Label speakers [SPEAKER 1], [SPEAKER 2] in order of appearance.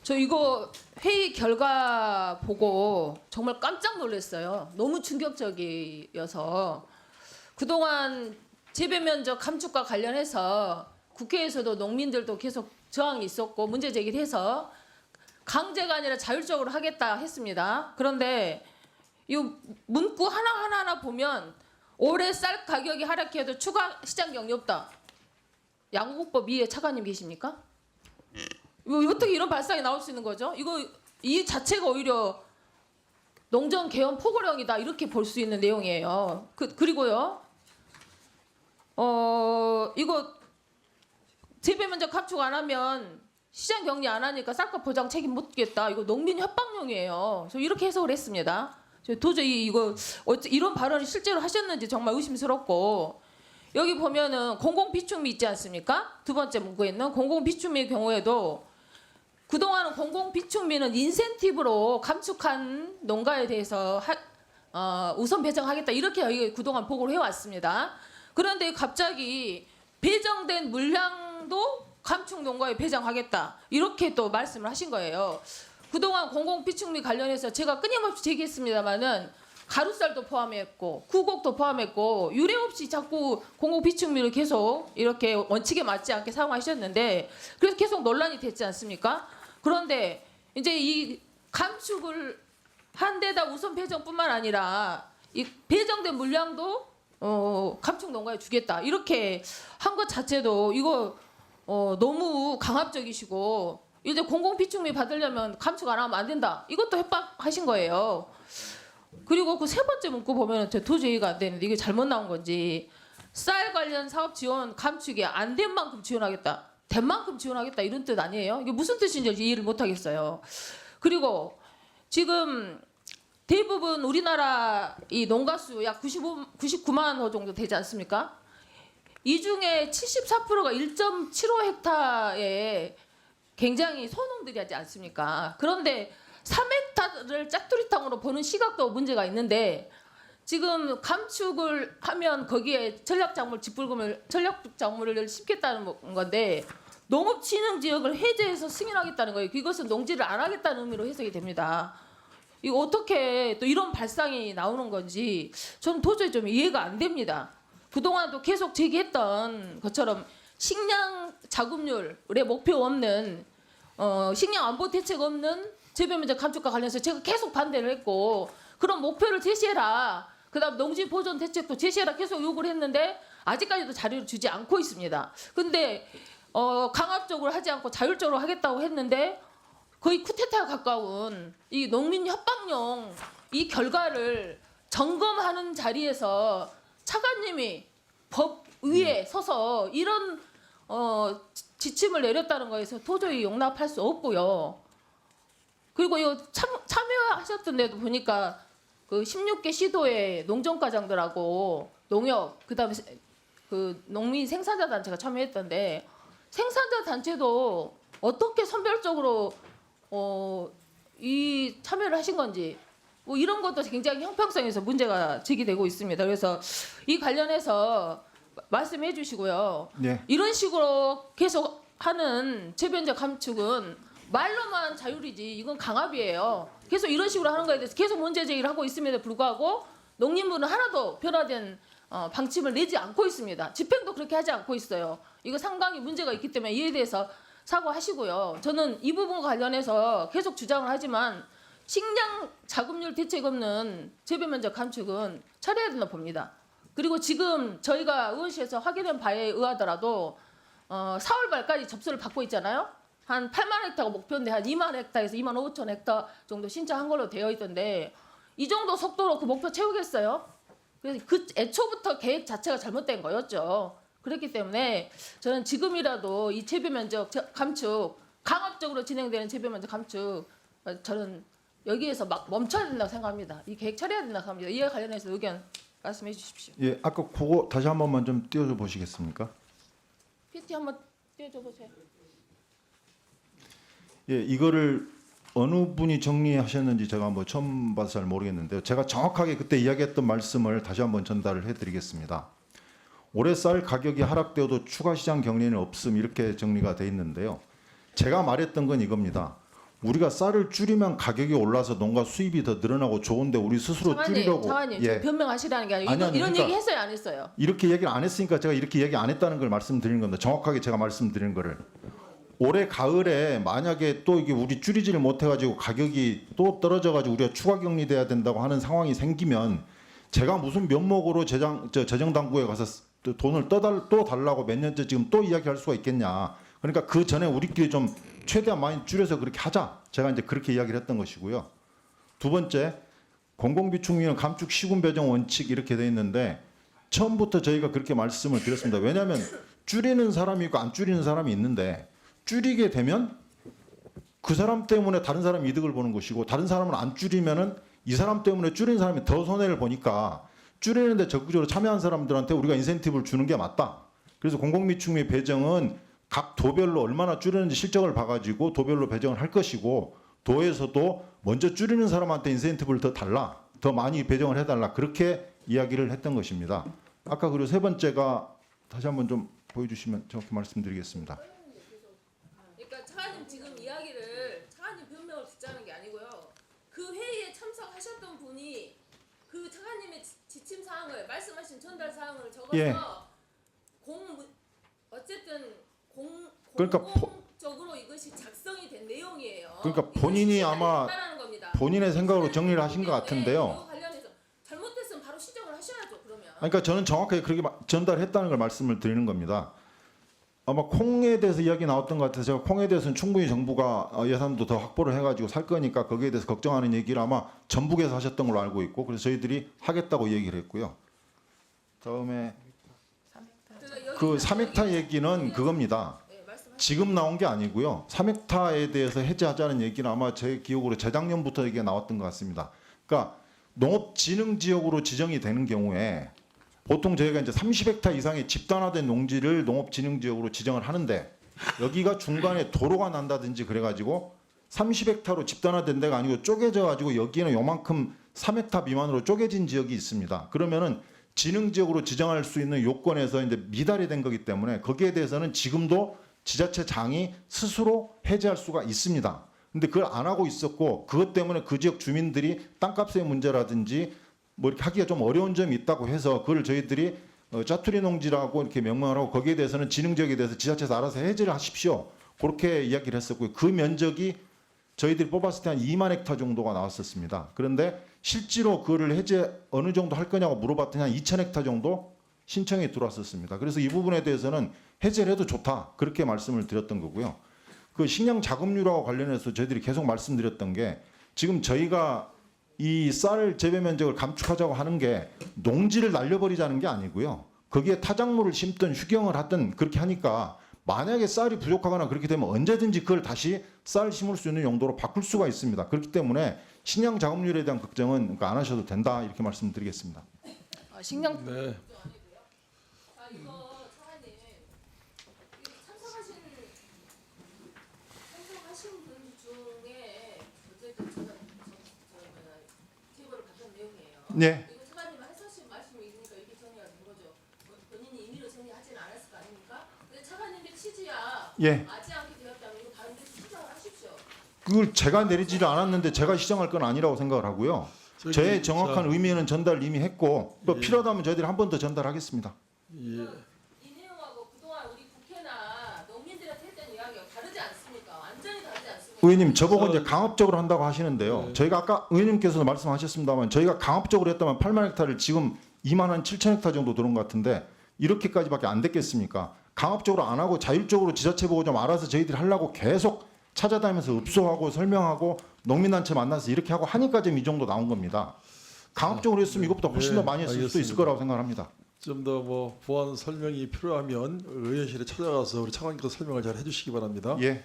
[SPEAKER 1] 저 이거 회의 결과 보고 정말 깜짝 놀랐어요. 너무 충격적이어서 그동안 재배 면적 감축과 관련해서 국회에서도 농민들도 계속 저항이 있었고 문제 제기를 해서 강제가 아니라 자율적으로 하겠다 했습니다. 그런데 이 문구 하나하나 보면 올해 쌀 가격이 하락해도 추가 시장 경리 없다. 양국법 이해 차관님 계십니까? 어떻게 이런 발상이 나올 수 있는 거죠? 이 자체가 오히려 농정 개헌 포고령이다 이렇게 볼 수 있는 내용이에요. 그리고요, 이거 재배 면적 감축 안 하면 시장 격리 안 하니까 쌀값 보장 책임 못 지겠다. 이거 농민 협박용이에요. 그래서 이렇게 해석을 했습니다. 도저히 이런 발언을 실제로 하셨는지 정말 의심스럽고, 여기 보면은 공공비축미 있지 않습니까? 두 번째 문구에 있는 공공비축미의 경우에도 그동안은 공공비축미는 인센티브로 감축한 농가에 대해서 우선 배정하겠다 이렇게 그동안 보고를 해왔습니다. 그런데 갑자기 배정된 물량도 감축 농가에 배정하겠다 이렇게 또 말씀을 하신 거예요. 그동안 공공비축미 관련해서 제가 끊임없이 제기했습니다마는 가루쌀도 포함했고 구곡도 포함했고 유례 없이 자꾸 공공비축미를 계속 이렇게 원칙에 맞지 않게 사용하셨는데 그래서 계속 논란이 됐지 않습니까? 그런데 이제 이 감축을 한 데다 우선 배정뿐만 아니라 이 배정된 물량도 감축 농가에 주겠다 이렇게 한 것 자체도 이거 너무 강압적이시고 이제 공공비축미 받으려면 감축 안 하면 안 된다 이것도 협박하신 거예요. 그리고 그 세 번째 문구 보면 도저히 이해가 안 되는데 이게 잘못 나온 건지 쌀 관련 사업 지원 감축이 안 된 만큼 지원하겠다. 된 만큼 지원하겠다 이런 뜻 아니에요? 이게 무슨 뜻인지 이해를 못 하겠어요. 그리고 지금 대부분 우리나라 이 농가수 약 99만 호 정도 되지 않습니까? 이 중에 74%가 1.75헥타에 굉장히 소농들이 하지 않습니까? 그런데 3헥타를 짝두리탕으로 보는 시각도 문제가 있는데 지금 감축을 하면 거기에 전략작물을 심겠다는 건데 농업진흥지역을 해제해서 승인하겠다는 거예요. 이것은 농지를 안 하겠다는 의미로 해석이 됩니다. 이거 어떻게 또 이런 발상이 나오는 건지 저는 도저히 좀 이해가 안 됩니다. 그동안도 계속 제기했던 것처럼 식량 자급률에 목표 없는 식량 안보 대책 없는 재배 면적 감축과 관련해서 제가 계속 반대를 했고 그런 목표를 제시해라. 그다음 농지 보존 대책도 제시해라 계속 요구를 했는데 아직까지도 자료를 주지 않고 있습니다. 근데 강압적으로 하지 않고 자율적으로 하겠다고 했는데 거의 쿠데타에 가까운 이 농민 협박용 이 결과를 점검하는 자리에서 차관님이 법위에 서서 이런 지침을 내렸다는 거에서 도저히 용납할 수 없고요. 그리고 이거 참여하셨던 데도 보니까 그 16개 시도의 농정과장들하고 농협 그다음에 그 농민 생산자 단체가 참여했던데 생산자 단체도 어떻게 선별적으로 이 참여를 하신 건지 뭐 이런 것도 굉장히 형평성에서 문제가 제기되고 있습니다. 그래서 이 관련해서 말씀해 주시고요.
[SPEAKER 2] 네.
[SPEAKER 1] 이런 식으로 계속 하는 재변적 감축은 말로만 자율이지 이건 강압이에요. 계속 이런 식으로 하는 거에 대해서 계속 문제 제기를 하고 있음에도 불구하고 농림부는 하나도 변화된 방침을 내지 않고 있습니다. 집행도 그렇게 하지 않고 있어요. 이거 상당히 문제가 있기 때문에 이에 대해서 사과하시고요. 저는 이 부분과 관련해서 계속 주장을 하지만 식량 자급률 대책 없는 재배 면적 감축은 처리해야 된다 봅니다. 그리고 지금 저희가 의원실에서 확인한 바에 의하더라도 4월 말까지 접수를 받고 있잖아요. 한 8만 헥타가 목표인데 한 2만 헥타에서 2만 5천 헥타 정도 신청한 걸로 되어 있던데 이 정도 속도로 그 목표 채우겠어요? 그래서 그 애초부터 계획 자체가 잘못된 거였죠. 그렇기 때문에 저는 지금이라도 이 재배 면적 감축 강압적으로 진행되는 재배 면적 감축 저는 여기에서 막 멈춰야 된다고 생각합니다. 이 계획 처리해야 된다고 생각합니다. 이에 관련해서 의견 말씀해 주십시오.
[SPEAKER 2] 예, 아까 그거 다시 한 번만 좀 띄워줘 보시겠습니까?
[SPEAKER 1] PT 한번 띄워줘 보세요.
[SPEAKER 2] 예, 이거를 어느 분이 정리하셨는지 제가 뭐 처음 봐서 잘 모르겠는데요. 제가 정확하게 그때 이야기했던 말씀을 다시 한번 전달을 해드리겠습니다. 올해 쌀 가격이 하락되어도 추가 시장 격리는 없음 이렇게 정리가 돼 있는데요. 제가 말했던 건 이겁니다. 우리가 쌀을 줄이면 가격이 올라서 농가 수입이 더 늘어나고 좋은데 우리 스스로 줄이려고
[SPEAKER 1] 장관님
[SPEAKER 2] 예.
[SPEAKER 1] 변명하시라는 게 아니고
[SPEAKER 2] 아니,
[SPEAKER 1] 이런
[SPEAKER 2] 그러니까
[SPEAKER 1] 얘기 했어요, 안 했어요?
[SPEAKER 2] 이렇게 얘기를 안 했으니까 제가 이렇게 얘기 안 했다는 걸 말씀드리는 겁니다. 정확하게 제가 말씀드리는 거를. 올해 가을에 만약에 또 이게 우리 줄이지를 못해가지고 가격이 또 떨어져가지고 우리가 추가 격리돼야 된다고 하는 상황이 생기면 제가 무슨 면목으로 재정 당국에 가서 또 돈을 또 달라고 몇 년째 지금 또 이야기할 수가 있겠냐. 그러니까 그 전에 우리끼리 좀 최대한 많이 줄여서 그렇게 하자. 제가 이제 그렇게 이야기를 했던 것이고요. 두 번째, 공공비축민은 감축 시군 배정 원칙 이렇게 돼 있는데 처음부터 저희가 그렇게 말씀을 드렸습니다. 왜냐하면 줄이는 사람이 있고 안 줄이는 사람이 있는데 줄이게 되면 그 사람 때문에 다른 사람이 이득을 보는 것이고 다른 사람은 안 줄이면은 이 사람 때문에 줄인 사람이 더 손해를 보니까 줄이는데 적극적으로 참여한 사람들한테 우리가 인센티브를 주는 게 맞다. 그래서 공공비축민 배정은 각 도별로 얼마나 줄이는지 실적을 봐가지고 도별로 배정을 할 것이고 도에서도 먼저 줄이는 사람한테 인센티브를 더 달라, 더 많이 배정을 해달라 그렇게 이야기를 했던 것입니다. 아까 그리고 세 번째가 다시 한번 좀 보여주시면 정확히 말씀드리겠습니다.
[SPEAKER 1] 그러니까 차관님 지금 이야기를 차관님 변명을 듣자는 게 아니고요. 그 회의에 참석하셨던 분이 그 차관님의 지침 사항을 말씀하신 전달 사항을 적어서
[SPEAKER 2] 예.
[SPEAKER 1] 어쨌든
[SPEAKER 2] 그러니까
[SPEAKER 1] 공공적으로 이것이 작성이 된 내용이에요.
[SPEAKER 2] 그러니까
[SPEAKER 1] 이것이
[SPEAKER 2] 본인이
[SPEAKER 1] 시정이
[SPEAKER 2] 아마
[SPEAKER 1] 됐다라는 겁니다.
[SPEAKER 2] 본인의 생각으로 정리를 하신 것 같은데요.
[SPEAKER 1] 이거 관련해서 잘못됐으면 바로 시정을 하셔야죠. 그러면.
[SPEAKER 2] 그러니까 저는 정확하게 그렇게 전달했다는 걸 말씀을 드리는 겁니다. 아마 콩에 대해서 이야기 나왔던 것 같아서 제가 콩에 대해서는 충분히 정부가 예산도 더 확보를 해가지고 살 거니까 거기에 대해서 걱정하는 얘기를 아마 전북에서 하셨던 걸로 알고 있고 그래서 저희들이 하겠다고 얘기를 했고요. 다음에 그 3헥타 얘기는 그겁니다. 지금 나온 게 아니고요. 3헥타에 대해서 해제하자는 얘기는 아마 제 기억으로 재작년부터 얘기가 나왔던 것 같습니다. 그러니까 농업진흥지역으로 지정이 되는 경우에 보통 저희가 이제 30헥타 이상의 집단화된 농지를 농업진흥지역으로 지정을 하는데 여기가 중간에 도로가 난다든지 그래가지고 30헥타로 집단화된 데가 아니고 쪼개져 가지고 여기는 요만큼 3헥타 미만으로 쪼개진 지역이 있습니다. 그러면은 진흥지역으로 지정할 수 있는 요건에서 이제 미달이 된 거기 때문에 거기에 대해서는 지금도 지자체장이 스스로 해제할 수가 있습니다. 근데 그걸 안 하고 있었고 그것 때문에 그 지역 주민들이 땅값의 문제라든지 뭐 이렇게 하기가 좀 어려운 점이 있다고 해서 그걸 저희들이 짜투리 농지라고 이렇게 명명을 하고 거기에 대해서는 진흥지역에 대해서 지자체에서 알아서 해제를 하십시오. 그렇게 이야기를 했었고요. 그 면적이 저희들이 뽑았을 때 한 2만 헥타 정도가 나왔었습니다. 그런데 실제로 그거를 해제 어느 정도 할 거냐고 물어봤더니 한 2천 헥타 정도 신청이 들어왔었습니다. 그래서 이 부분에 대해서는 해제를 해도 좋다. 그렇게 말씀을 드렸던 거고요. 그 식량 자급률하고 관련해서 저희들이 계속 말씀드렸던 게 지금 저희가 이 쌀 재배 면적을 감축하자고 하는 게 농지를 날려버리자는 게 아니고요. 거기에 타작물을 심든 휴경을 하든 그렇게 하니까 만약에 쌀이 부족하거나 그렇게 되면 언제든지 그걸 다시 쌀 심을 수 있는 용도로 바꿀 수가 있습니다. 그렇기 때문에 식량 자급률에 대한 걱정은 그러니까 안 하셔도 된다 이렇게 말씀드리겠습니다.
[SPEAKER 1] 식량
[SPEAKER 3] 네.
[SPEAKER 1] 이거 차관님 참석하신 분 중에 어쨌든 제보를 받은 내용이에요.
[SPEAKER 2] 네.
[SPEAKER 1] 이거 차관님 하신 말씀이 있으니까 이렇게 정리가 된 거죠. 본인이 임의로 정리하지는 않았을 거 아닙니까? 근데 차관님의 취지야
[SPEAKER 2] 예.
[SPEAKER 1] 맞지 않게 되었다면 이거 다른 데 수정을 하십시오.
[SPEAKER 2] 그걸 제가 내리지를 않았는데 제가 시정할 건 아니라고 생각을 하고요. 제 정확한 의미는 전달 이미 했고 또
[SPEAKER 3] 예.
[SPEAKER 2] 필요하다면 저희들이 한 번 더 전달하겠습니다.
[SPEAKER 3] 예.
[SPEAKER 1] 이 내용하고 그동안 우리 국회나 농민들한테 했던 이야기가 다르지 않습니까? 완전히 다르지 않습니까?
[SPEAKER 2] 의원님 저보고 이제 강압적으로 한다고 하시는데요.
[SPEAKER 3] 네.
[SPEAKER 2] 저희가 아까 의원님께서도 말씀하셨습니다만 저희가 강압적으로 했다면 8만 헥타를 지금 2만 한 7천 헥타 정도 들어온 것 같은데 이렇게까지밖에 안 됐겠습니까? 강압적으로 안 하고 자율적으로 지자체 보고 좀 알아서 저희들이 하려고 계속 찾아다니면서 읍소하고 설명하고 농민단체 만나서 이렇게 하고 하니까 지금 이 정도 나온 겁니다. 강압적으로 했으면 이것보다 훨씬 더 많이 했을 수도 있을 거라고 생각합니다.
[SPEAKER 3] 좀 더 뭐 보완 설명이 필요하면 의원실에 찾아가서 우리 차관님께서 설명을 잘 해주시기 바랍니다.
[SPEAKER 2] 예.